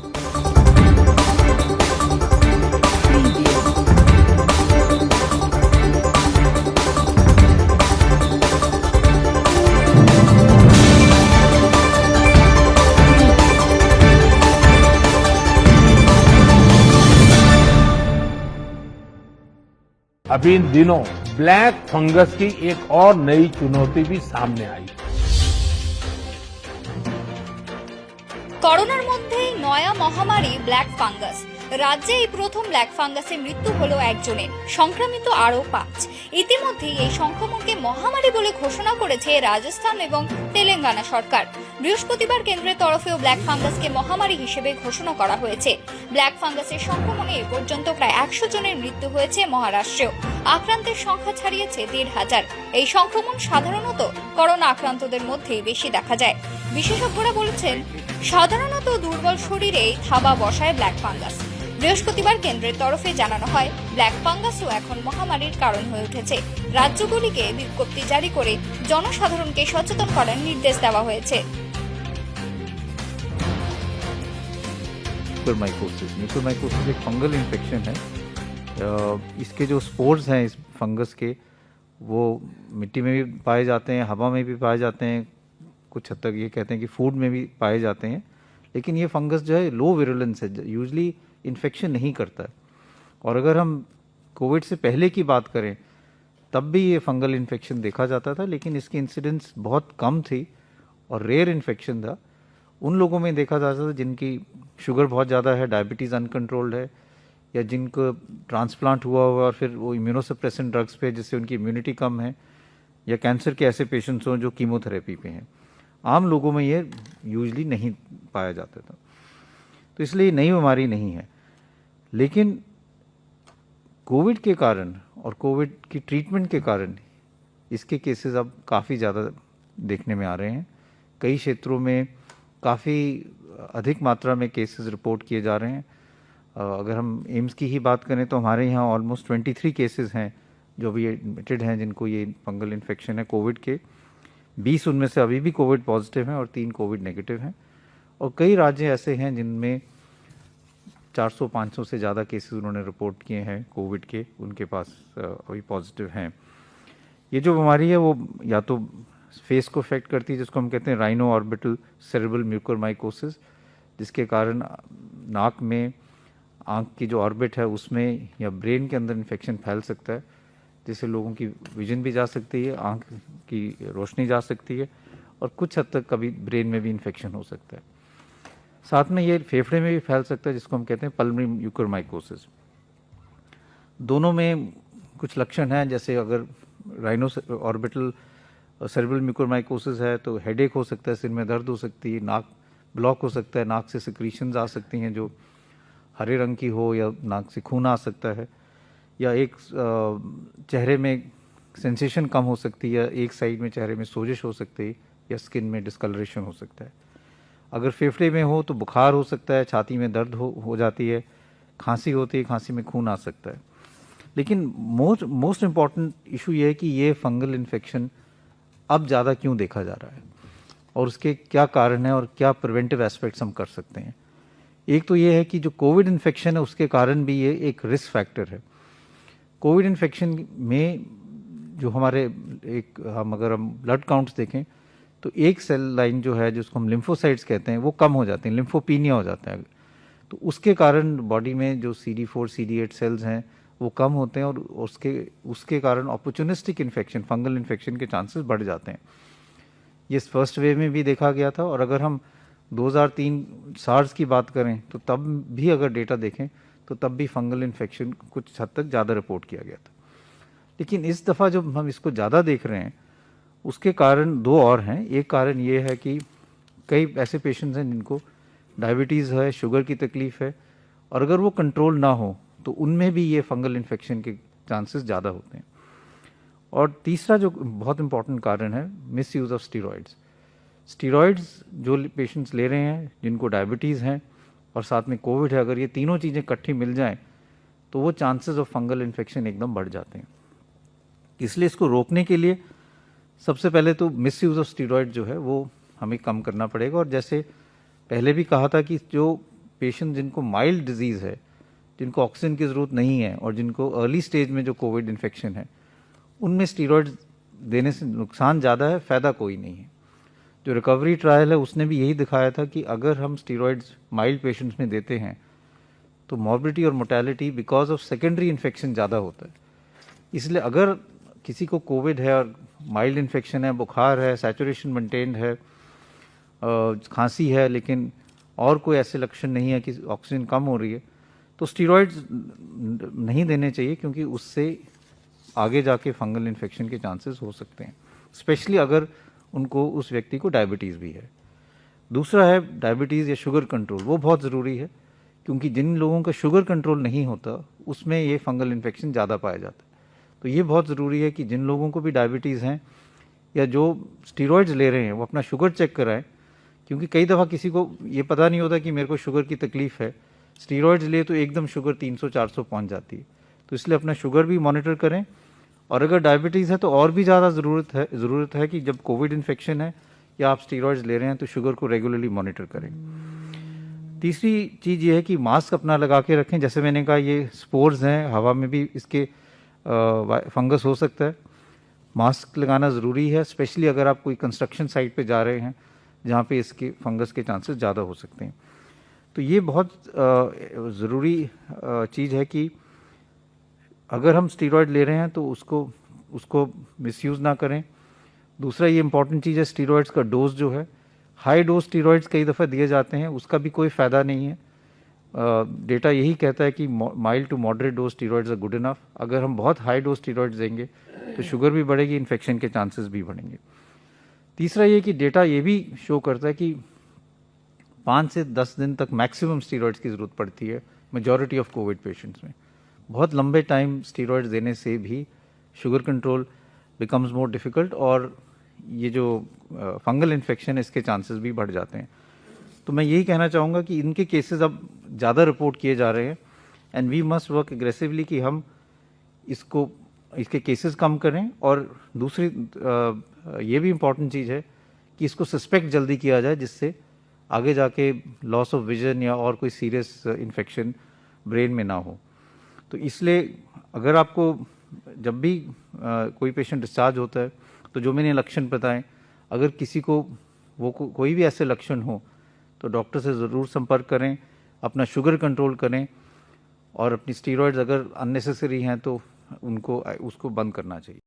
अभी इन दिनों black fungus की एक और नई चुनौती भी सामने आई। করোনার মধ্যেই নয়া মহামারী ব্ল্যাক ফাঙ্গাস। রাজ্যে এই প্রথম ব্ল্যাক ফাঙ্গাসে মৃত্যু হলো একজনের, সংক্রমিত আরও 5। ইতিমধ্যেই এই সংক্রমণকে মহামারী বলে ঘোষণা করেছে রাজস্থান এবং তেলেঙ্গানা সরকার। বৃহস্পতিবার কেন্দ্রের তরফেও ব্ল্যাক ফাঙ্গাসকে মহামারী হিসেবে ঘোষণা করা হয়েছে। ব্ল্যাক ফাঙ্গাসের সংক্রমণে এ পর্যন্ত প্রায় 100 জনের মৃত্যু হয়েছে মহারাষ্ট্রেও। আক্রান্তের সংখ্যা ছাড়িয়েছে 1,500। এই সংক্রমণ সাধারণত করোনা আক্রান্তদের মধ্যেই বেশি দেখা যায়। বিশেষজ্ঞরা বলেছেন, সাধারণত দুর্বল শরীরে থাবা বসায় ব্ল্যাক ফাঙ্গাস। বৃহস্পতিবার কেন্দ্রের তরফে জানানো হয়, ব্ল্যাক ফাঙ্গাসও এখন মহামারীর কারণ হয়ে উঠেছে। রাজ্যগুলিকে বিজ্ঞপ্তি জারি করে জনসাধারণকে সচেতন করার নির্দেশ দেওয়া হয়েছে। म्यूकोरमाइकोसिस एक फंगल इन्फेक्शन है। इसके जो स्पोर्स हैं इस फंगस के, वो मिट्टी में भी पाए जाते हैं, हवा में भी पाए जाते हैं, कुछ हद तक ये कहते हैं कि फूड में भी पाए जाते हैं। लेकिन ये फंगस जो है लो विरुलेंस है, यूजली इन्फेक्शन नहीं करता है। और अगर हम कोविड से पहले की बात करें तब भी ये फंगल इन्फेक्शन देखा जाता था, लेकिन इसकी इंसिडेंस बहुत कम थी और रेयर इन्फेक्शन था। उन लोगों में देखा जाता था जिनकी शुगर बहुत ज़्यादा है, डायबिटीज़ अनकंट्रोल्ड है, या जिनको ट्रांसप्लांट हुआ हुआ और फिर वो इम्यूनोसप्रेसेंट ड्रग्स पे जिससे उनकी इम्यूनिटी कम है, या कैंसर के ऐसे पेशेंट्स हों जो कीमोथेरेपी पे हैं। आम लोगों में ये यूजली नहीं पाया जाता था, तो इसलिए नई बीमारी नहीं है। लेकिन कोविड के कारण और कोविड की ट्रीटमेंट के कारण इसके केसेस अब काफ़ी ज़्यादा देखने में आ रहे हैं। कई क्षेत्रों में काफ़ी अधिक मात्रा में केसेस रिपोर्ट किए जा रहे हैं। अगर हम एम्स की ही बात करें तो हमारे यहाँ ऑलमोस्ट 23 केसेस हैं जो भी एडमिटेड हैं जिनको ये फंगल इन्फेक्शन है कोविड के। 20 उनमें से अभी भी कोविड पॉजिटिव हैं और 3 कोविड नेगेटिव हैं। और कई राज्य ऐसे हैं जिनमें 400-500 से ज़्यादा केसेस उन्होंने रिपोर्ट किए हैं कोविड के, उनके पास अभी पॉजिटिव हैं। ये जो बीमारी है वो या तो फेस को अफेक्ट करती है, जिसको हम कहते हैं राइनो ऑर्बिटल सेरेब्रल म्यूकोरमाइकोसिस, जिसके कारण नाक में, आँख की जो ऑर्बिट है उसमें या ब्रेन के अंदर इन्फेक्शन फैल सकता है, जिससे लोगों की विजन भी जा सकती है, आँख की रोशनी जा सकती है और कुछ हद तक कभी ब्रेन में भी इन्फेक्शन हो सकता है। साथ में ये फेफड़े में भी फैल सकता है, जिसको हम कहते हैं पल्मोनरी म्यूकोरमाइकोसिस। दोनों में कुछ लक्षण हैं, जैसे अगर राइनो ऑर्बिटल सेरेब्रल म्यूकोरमाइकोसिस है तो हेडेक हो सकता है, सिर में दर्द हो सकती है, नाक ब्लॉक हो सकता है, नाक से सिक्रीशंस आ सकती हैं जो हरे रंग की हो, या नाक से खून आ सकता है, या एक चेहरे में सेंसेशन कम हो सकती है, या एक साइड में चेहरे में सोजिश हो सकती है, या स्किन में डिस्कलरेशन हो सकता है। अगर फेफड़े में हो तो बुखार हो सकता है, छाती में दर्द हो जाती है, खांसी होती है, खांसी में खून आ सकता है। लेकिन मोस्ट इम्पॉर्टेंट इशू ये है कि ये फंगल इन्फेक्शन अब ज़्यादा क्यों देखा जा रहा है और उसके क्या कारण है और क्या प्रिवेंटिव एस्पेक्ट्स हम कर सकते हैं। एक तो ये है कि जो कोविड इन्फेक्शन है उसके कारण भी ये एक रिस्क फैक्टर है। कोविड इन्फेक्शन में जो हमारे अगर हम ब्लड काउंट्स देखें तो एक सेल लाइन जो है जिसको हम लिम्फोसाइट्स कहते हैं वो कम हो जाती हैं, लिम्फोपीनिया हो जाता है। तो उसके कारण बॉडी में जो CD4 CD8 सेल्स हैं वो कम होते हैं और उसके कारण अपॉर्चुनिस्टिक इन्फेक्शन, फंगल इन्फेक्शन के चांसेस बढ़ जाते हैं। ये फर्स्ट वेव में भी देखा गया था, और अगर हम 2003 सार्स की बात करें तो तब भी अगर डेटा देखें तो तब भी फंगल इन्फेक्शन कुछ हद तक ज़्यादा रिपोर्ट किया गया था। लेकिन इस दफ़ा जब हम इसको ज़्यादा देख रहे हैं उसके कारण 2 और हैं। एक कारण ये है कि कई ऐसे पेशेंट्स हैं जिनको डायबिटीज़ है, शुगर की तकलीफ़ है, और अगर वो कंट्रोल ना हो तो उनमें भी ये फंगल इन्फेक्शन के चांसेस ज़्यादा होते हैं। और तीसरा जो बहुत इम्पॉर्टेंट कारण है, मिस यूज़ ऑफ स्टीरॉइड्स जो पेशेंट्स ले रहे हैं जिनको डायबिटीज़ हैं और साथ में कोविड है, अगर ये तीनों चीज़ें इकट्ठी मिल जाएं तो वो चांसेस ऑफ फंगल इन्फेक्शन एकदम बढ़ जाते हैं। इसलिए इसको रोकने के लिए सबसे पहले तो मिस यूज़ ऑफ स्टीरॉइड जो है वो हमें कम करना पड़ेगा। और जैसे पहले भी कहा था कि जो पेशेंट जिनको माइल्ड डिजीज़ है, जिनको ऑक्सीजन की ज़रूरत नहीं है और जिनको अर्ली स्टेज में जो कोविड इन्फेक्शन है, उनमें स्टीरॉयड्स देने से नुकसान ज़्यादा है, फ़ायदा कोई नहीं है। जो रिकवरी ट्रायल है उसने भी यही दिखाया था कि अगर हम स्टीरॉयड्स माइल्ड पेशेंट्स में देते हैं तो मॉर्बिडिटी और mortality because of secondary infection ज़्यादा होता है। इसलिए अगर किसी को कोविड है और माइल्ड इन्फेक्शन है, बुखार है, सैचुरेशन मेंटेन्ड है, खांसी है, लेकिन और कोई ऐसे लक्षण नहीं है कि ऑक्सीजन कम हो रही है, तो स्टीरॉयड्स नहीं देने चाहिए, क्योंकि उससे आगे जाके फंगल इन्फेक्शन के चांसेस हो सकते हैं, स्पेशली अगर उनको उस व्यक्ति को डायबिटीज़ भी है। दूसरा है डायबिटीज़ या शुगर कंट्रोल, वो बहुत ज़रूरी है, क्योंकि जिन लोगों का शुगर कंट्रोल नहीं होता उसमें ये फंगल इन्फेक्शन ज़्यादा पाया जाता है। तो ये बहुत ज़रूरी है कि जिन लोगों को भी डायबिटीज़ हैं या जो स्टीरॉयड्स ले रहे हैं वो अपना शुगर चेक कराएं, क्योंकि कई दफ़ा किसी को ये पता नहीं होता कि मेरे को शुगर की तकलीफ़ है, स्टीरॉयड्स ले तो एकदम शुगर 300-400 पहुंच जाती है। तो इसलिए अपना शुगर भी मॉनिटर करें, और अगर डायबिटीज़ है तो और भी ज़्यादा ज़रूरत है कि जब कोविड इन्फेक्शन है या आप स्टीरॉयड्स ले रहे हैं तो शुगर को रेगुलरली मॉनिटर करें। तीसरी चीज़ ये है कि मास्क अपना लगा के रखें। जैसे मैंने कहा, ये स्पोर्स हैं, हवा में भी इसके फंगस हो सकता है। मास्क लगाना ज़रूरी है, स्पेशली अगर आप कोई कंस्ट्रक्शन साइट पे जा रहे हैं जहाँ पे इसके फंगस के चांसेस ज़्यादा हो सकते हैं। तो ये बहुत ज़रूरी चीज़ है कि अगर हम स्टीरॉयड ले रहे हैं तो उसको मिसयूज़ ना करें। दूसरा ये इंपॉर्टेंट चीज़ है, स्टीरॉयड्स का डोज जो है, हाई डोज स्टीरॉयड्स कई दफ़ा दिए जाते हैं, उसका भी कोई फ़ायदा नहीं है। डेटा यही कहता है कि mild to moderate dose steroids are good enough. अगर हम बहुत हाई डोज स्टीरॉयड्स देंगे तो शुगर भी बढ़ेगी, इन्फेक्शन के चांसेस भी बढ़ेंगे। तीसरा ये कि डेटा ये भी शो करता है कि 5 से 10 दिन तक मैक्सिमम स्टीरॉयड्स की ज़रूरत पड़ती है मेजॉरिटी ऑफ कोविड पेशेंट्स में। बहुत लंबे टाइम स्टीरॉयड्स देने से भी sugar control becomes more difficult, और ये जो फंगल इन्फेक्शन है इसके चांसेस भी बढ़ जाते हैं। तो मैं यही कहना चाहूँगा कि इनके केसेस अब ज़्यादा रिपोर्ट किए जा रहे हैं, and we must work aggressively कि हम इसके केसेस कम करें। और दूसरी ये भी इम्पॉर्टेंट चीज़ है कि इसको सस्पेक्ट जल्दी किया जाए, जिससे आगे जाके लॉस ऑफ विजन या और कोई सीरियस इन्फेक्शन ब्रेन में ना हो। तो इसलिए अगर आपको जब भी कोई पेशेंट डिस्चार्ज होता है तो जो मैंने लक्षण बताएं, अगर किसी को कोई भी ऐसे लक्षण हो तो डॉक्टर से ज़रूर संपर्क करें, अपना शुगर कंट्रोल करें, और अपनी स्टीरॉयड्स अगर अननेसेसरी हैं तो उसको बंद करना चाहिए।